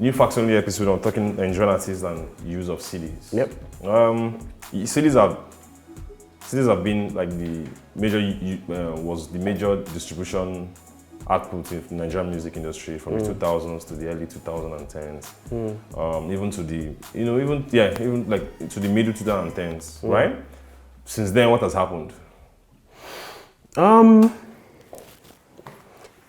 new facts only episode on talking Nigerian artists and use of CDs. Yep. CDs have been like the major distribution output in the Nigerian music industry from the 2000s to the early 2010s, even to the even like to the middle 2010s, right? Since then, what has happened?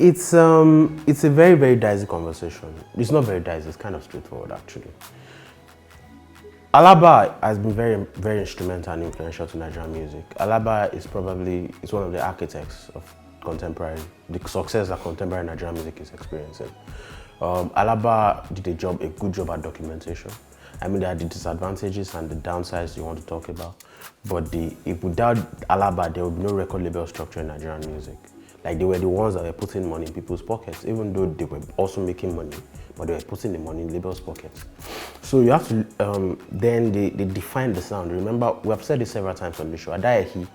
It's a very, very dicey conversation. It's not very dicey, it's kind of straightforward actually. Alaba has been very, very instrumental and influential to Nigerian music. Alaba is one of the architects of the success that contemporary Nigerian music is experiencing. Alaba did a good job at documentation. I mean, there are the disadvantages and the downsides you want to talk about, but without Alaba, there would be no record label structure in Nigerian music. Like, they were the ones that were putting money in people's pockets, even though they were also making money, but they were putting the money in labels' pockets. So you have to, then they defined the sound. Remember, we have said this several times on the show. Adayahi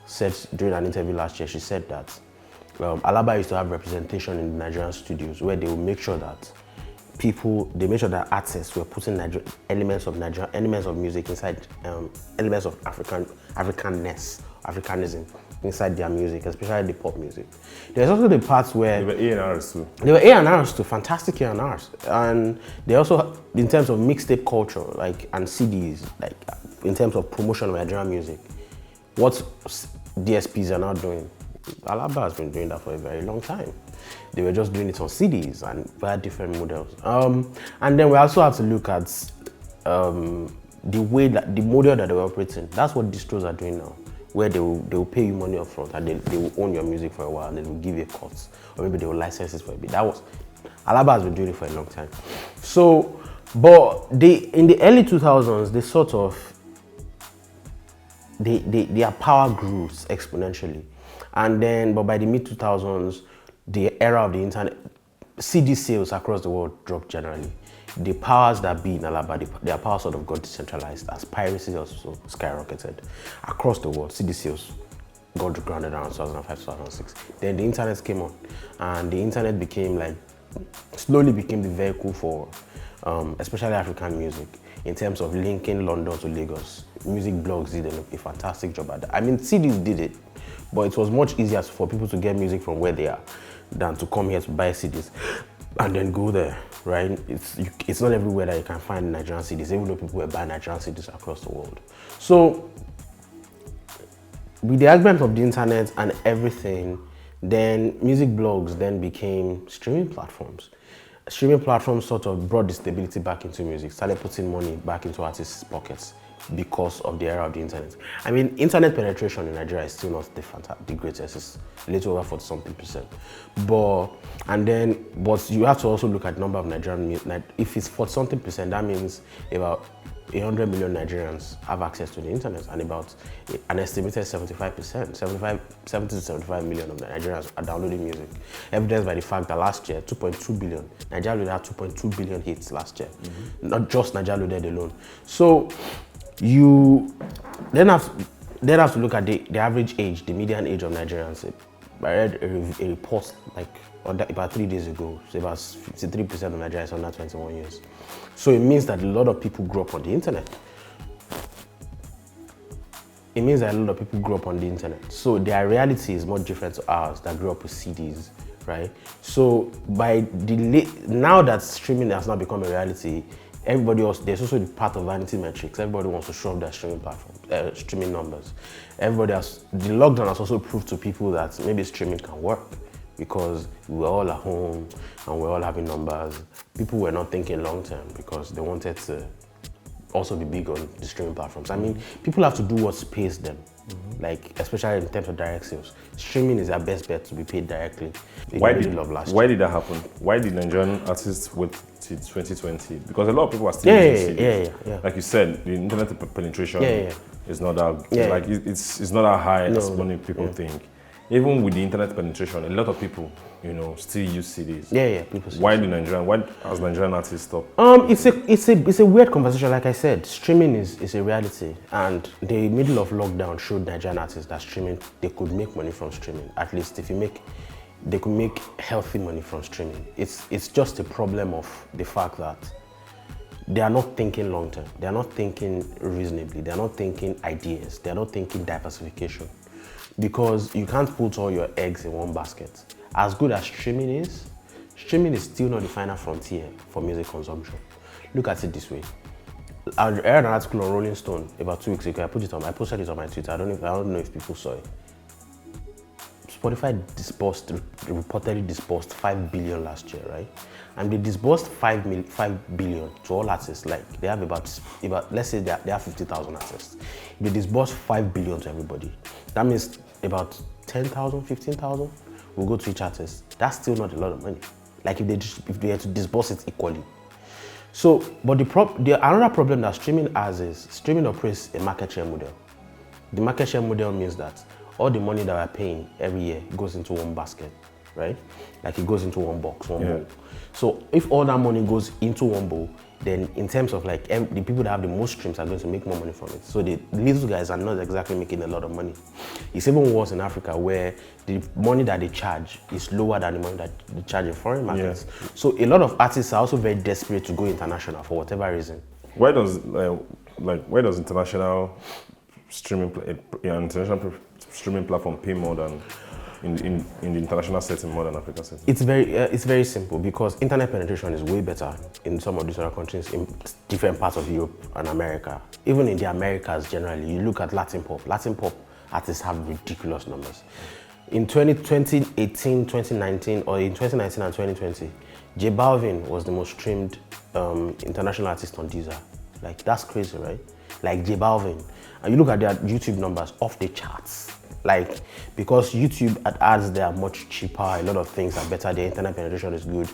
said during an interview last year, she said that Alaba used to have representation in the Nigerian studios where they would make sure that artists were putting elements of music inside, elements of Africanism inside their music, especially the pop music. There's also the parts where they were A&Rs too. They were A&Rs too, fantastic A&Rs. And they also, in terms of mixtape culture, and CDs, in terms of promotion of Nigerian music, what DSPs are now doing, Alaba has been doing that for a very long time. They were just doing it on CDs and via different models. And then we also have to look at the model that they were operating. That's what distros are doing now, where they will pay you money up front and they will own your music for a while and they will give you a cut, or maybe they will license it for a bit. Alaba has been doing it for a long time. So, but in the early 2000s, their power grew exponentially. But by the mid 2000s, the era of the internet, CD sales across the world dropped generally. The powers that be in Alaba, their power sort of got decentralized as piracy also skyrocketed across the world. CD sales got grounded around 2005, 2006. Then the internet came on, and the internet slowly became the vehicle for especially African music in terms of linking London to Lagos. Music blogs did a fantastic job at that. I mean, CDs did it, but it was much easier for people to get music from where they are than to come here to buy CDs and then go there, right? It's not everywhere that you can find Nigerian CDs, even though people were buying Nigerian CDs across the world. So, with the advent of the internet and everything, then music blogs then became streaming platforms. Streaming platforms sort of brought the stability back into music, started putting money back into artists' pockets because of the era of the internet. I mean, internet penetration in Nigeria is still not the greatest. It's a little over 40-something%. But you have to also look at the number of Nigerian, if it's 40-something%, that means about 100 million Nigerians have access to the internet, and about an estimated 70 to 75 million of the Nigerians are downloading music. Evidenced by the fact that last year, 2.2 billion, Nigeria Loaded had 2.2 billion hits last year. Not just Nigeria Loaded alone. So you then have to look at the average age, the median age of Nigerians. I read a report about 3 days ago, so about 53% of Nigerians are under 21 years. So it means that a lot of people grew up on the internet. So their reality is more different to ours that grew up with CDs, right? So now that streaming has now become a reality, everybody else, there's also the part of Vanity Metrics. Everybody wants to show up their streaming platform, streaming numbers. The lockdown has also proved to people that maybe streaming can work, because we were all at home and we're all having numbers. People were not thinking long term because they wanted to also be big on the streaming platforms. I mean, people have to do what pays them, especially in terms of direct sales. Streaming is their best bet to be paid directly. Why did that happen? Why did Nigerian artists wait till 2020? Because a lot of people are still using CDs. Yeah. Like you said, the internet penetration is not that it's not that high as many people think. Even with the internet penetration, a lot of people, still use CDs. People. Why has Nigerian artists stopped? It's a weird conversation. Like I said, streaming is a reality, and the middle of lockdown showed Nigerian artists that streaming, they could make money from streaming. At least if you make they could make healthy money from streaming. It's just a problem of the fact that they are not thinking long term. They are not thinking reasonably. They are not thinking ideas. They are not thinking diversification. Because you can't put all your eggs in one basket. As good as streaming is still not the final frontier for music consumption. Look at it this way. I read an article on Rolling Stone about 2 weeks ago. I posted it on my Twitter. I don't know if people saw it. Spotify reportedly disbursed 5 billion last year, right? And they disbursed 5 billion to all artists. Like they have about let's say they have 50,000 artists. They disbursed 5 billion to everybody. That means about 10,000, 15,000 will go to each artist. That's still not a lot of money. Like if they had to disburse it equally. So, but another problem that streaming has is streaming operates a market share model. The market share model means that all the money that we're paying every year goes into one basket, right? Like it goes into one box, one bowl. So if all that money goes into one bowl, then in terms of like the people that have the most streams are going to make more money from it. So the little guys are not exactly making a lot of money. It's even worse in Africa where the money that they charge is lower than the money that they charge in foreign markets. Yeah. So a lot of artists are also very desperate to go international for whatever reason. Why does international streaming platform pay more than in the international setting more than African setting? It's very simple because internet penetration is way better in some of these other countries in different parts of Europe and America. Even in the Americas generally, you look at Latin pop artists have ridiculous numbers. In 2018, 2019, or in 2019 and 2020, J Balvin was the most streamed international artist on Deezer. Like that's crazy, right? Like J Balvin. And you look at their YouTube numbers off the charts. Like, because YouTube ads, they are much cheaper, a lot of things are better, the internet penetration is good.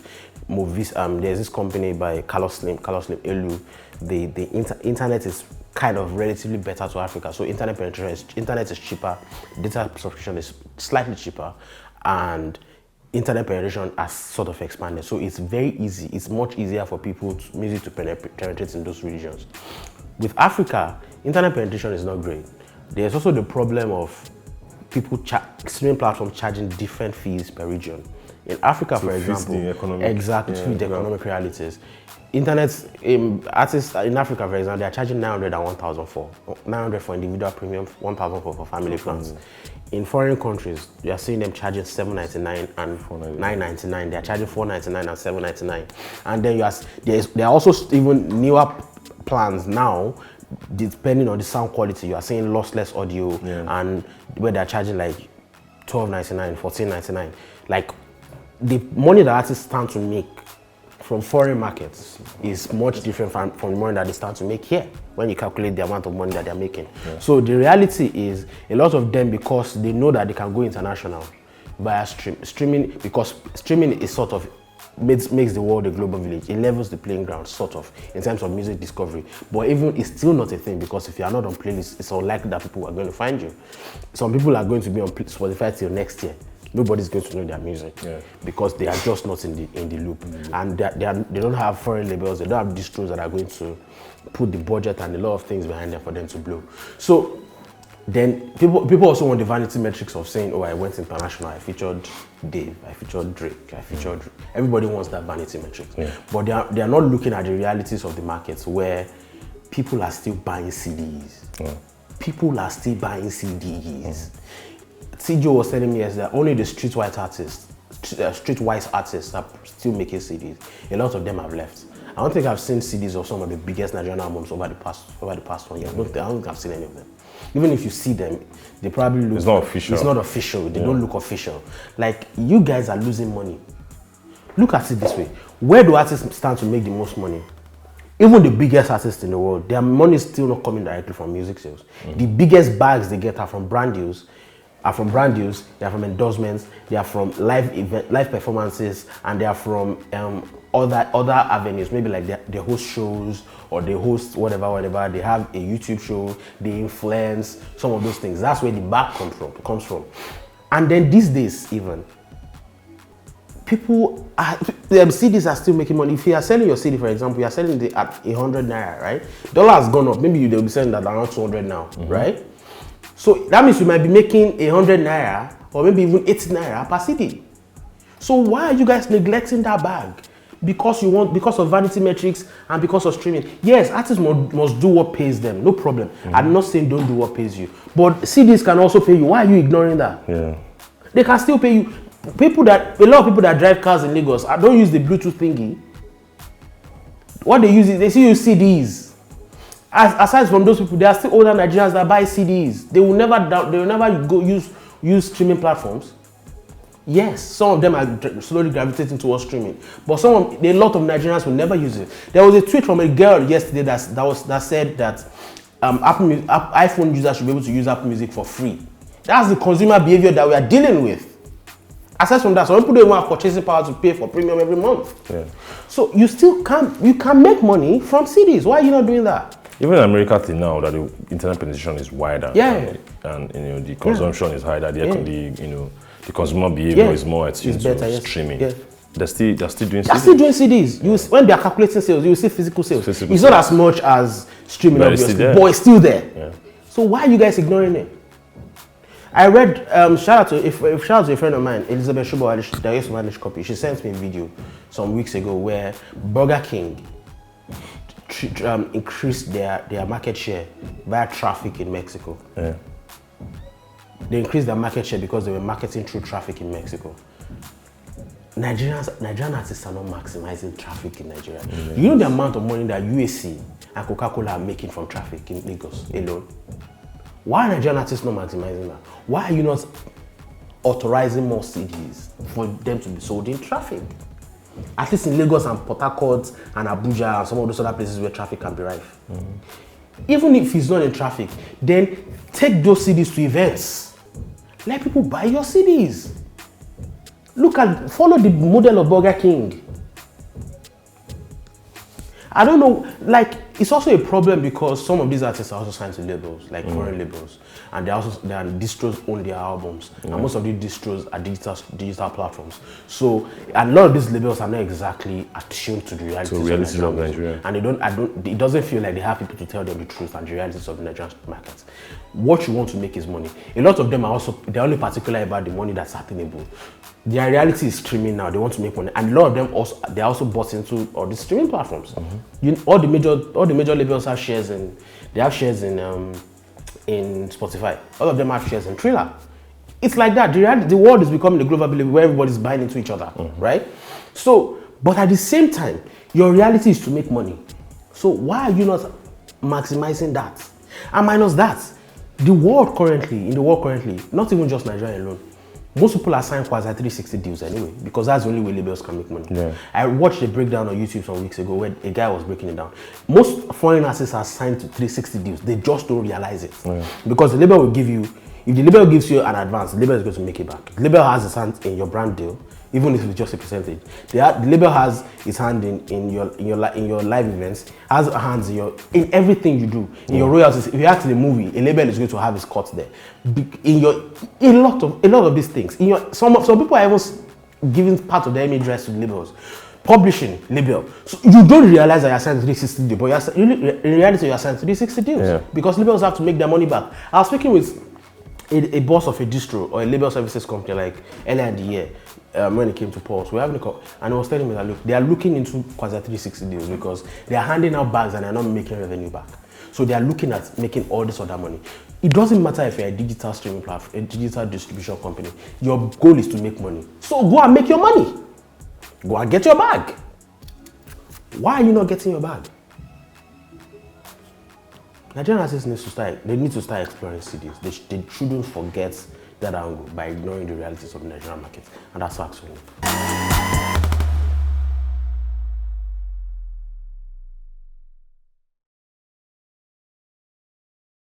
Movies, there's this company by Carlos Slim Elu. The internet is kind of relatively better to Africa. So internet is cheaper, data subscription is slightly cheaper, and internet penetration has sort of expanded. So it's very easy, it's much easier for music to penetrate in those regions. With Africa, internet penetration is not great. There's also the problem of streaming platforms charging different fees per region. In Africa, for example, the economic realities. Artists in Africa, for example, they are charging 900 and 1,000 900 for individual premium, 1,000 for family plans. In foreign countries, you are seeing them charging $799 and $999. They are charging $499 and $799. And then there are also even newer plans now. Depending on the sound quality, you are seeing lossless audio, and where they're charging like $12.99, $14.99. Like the money that artists stand to make from foreign markets is much different from the money that they start to make here when you calculate the amount of money that they're making. Yeah. So the reality is a lot of them, because they know that they can go international via streaming, because streaming is sort of makes the world a global village. It levels the playing ground, sort of, in terms of music discovery. But even it's still not a thing, because if you are not on playlists, it's unlikely that people are going to find you. Some people are going to be on Spotify till next year. Nobody's going to know their music because they are just not in the loop, and they don't have foreign labels. They don't have distros that are going to put the budget and a lot of things behind them for them to blow. So then people also want the vanity metrics of saying, oh, I went international, I featured Dave, I featured Drake, everybody wants that vanity metrics. Yeah. But they are not looking at the realities of the markets where people are still buying CDs. Yeah. People are still buying CDs. CJ was telling me yesterday that only the streetwise artists are still making CDs. A lot of them have left. I don't think I've seen CDs of some of the biggest Nigerian albums over the past 1 year. I don't think I've seen any of them. Even if you see them, they probably look... It's not official. It's not official. They don't look official. Like, you guys are losing money. Look at it this way. Where do artists stand to make the most money? Even the biggest artists in the world, their money is still not coming directly from music sales. The biggest bags they get are from brand deals. They are from endorsements, they are from live performances, and they are from other avenues. Maybe like they host shows, or they host whatever. They have a YouTube show, they influence, some of those things. That's where the bag comes from. And then these days, even CDs are still making money. If you are selling your CD, for example, you are selling it at 100 naira, right? Dollar has gone up. Maybe they'll be selling that around 200 now, right? So that means you might be making 100 naira or maybe even 80 naira per CD. So why are you guys neglecting that bag? Because of Vanity Metrics and because of streaming. Yes, artists must do what pays them, no problem. I'm not saying don't do what pays you. But CDs can also pay you. Why are you ignoring that? Yeah. They can still pay you. A lot of people that drive cars in Lagos don't use the Bluetooth thingy. What they use is they still use CDs. Aside from those people, there are still older Nigerians that buy CDs. They will never go use streaming platforms. Yes, some of them are slowly gravitating towards streaming, but a lot of Nigerians will never use it. There was a tweet from a girl yesterday that said that iPhone users should be able to use Apple Music for free. That's the consumer behavior that we are dealing with. Aside from that, some people don't even have purchasing power to pay for premium every month. Yeah. So you can make money from CDs. Why are you not doing that? Even in America till now, that the internet penetration is wider, and the consumption is higher. The consumer behavior is more attuned to streaming. Yeah. They're still doing CDs. They're still doing CDs. When they're calculating sales, you will see physical sales. It's not as much as streaming, obviously, but it's still there. Yeah. So why are you guys ignoring it? I read, shout out to a friend of mine, Elizabeth Shubo, that used to manage copy. She sent me a video some weeks ago where Burger King increased their market share via traffic in Mexico. Yeah. They increased their market share because they were marketing through traffic in Mexico. Nigerian artists are not maximizing traffic in Nigeria. Mm-hmm. You know the amount of money that UAC and Coca-Cola are making from traffic in Lagos alone? Why are Nigerian artists not maximizing that? Why are you not authorizing more CDs for them to be sold in traffic? At least in Lagos and Port Harcourt and Abuja and some of those other places where traffic can be rife. Mm-hmm. Even if it's not in traffic, then take those CDs to events. Let people buy your CDs. Follow the model of Burger King. I don't know, it's also a problem because some of these artists are also signed to labels, like foreign labels, and their distros own their albums, and most of these distros are digital platforms. So a lot of these labels are not exactly attuned to the realities of Nigeria, and it doesn't feel like they have people to tell them the truth and the realities of the Nigerian market. What you want to make is money. A lot of them they're only particular about the money that's attainable. Their reality is streaming now. They want to make money, and a lot of them they're also bought into all these streaming platforms. Mm-hmm. All the major labels have shares in. They have shares in Spotify. All of them have shares in Thriller. It's like that. The world is becoming a global village where everybody's buying into each other, right? So, but at the same time, your reality is to make money. So why are you not maximizing that? And minus that, in the world currently, not even just Nigeria alone, most people are signed quasi 360 deals anyway, because that's the only way labels can make money. Yeah. I watched a breakdown on YouTube some weeks ago where a guy was breaking it down. Most foreign artists are signed to 360 deals. They just don't realize it. Yeah. Because the label will give you, if the label gives you an advance, the label is going to make it back. The label has its hand in your brand deal, even if it's just a percentage. The label has its hand in your live events, has hands in everything you do. In your royalties, if you act in a movie, a label is going to have its cut there. A lot of these things. Some people are even giving part of their image rights to labels. Publishing label. So you don't realize that you're signed 360 deals, but in reality you're signed 360 deals because labels have to make their money back. I was speaking with a boss of a distro or a label services company like earlier in the year when it came to Pulse. We're having a call, and he was telling me that look, they are looking into quasi 360 deals because they are handing out bags and they're not making revenue back. So they are looking at making all this other money. It doesn't matter if you're a digital streaming platform, a digital distribution company. Your goal is to make money. So go and make your money. Go and get your bag. Why are you not getting your bag? Nigerian artists need to start exploring CDs. They shouldn't forget that angle by ignoring the realities of the Nigerian market. And that's facts for me.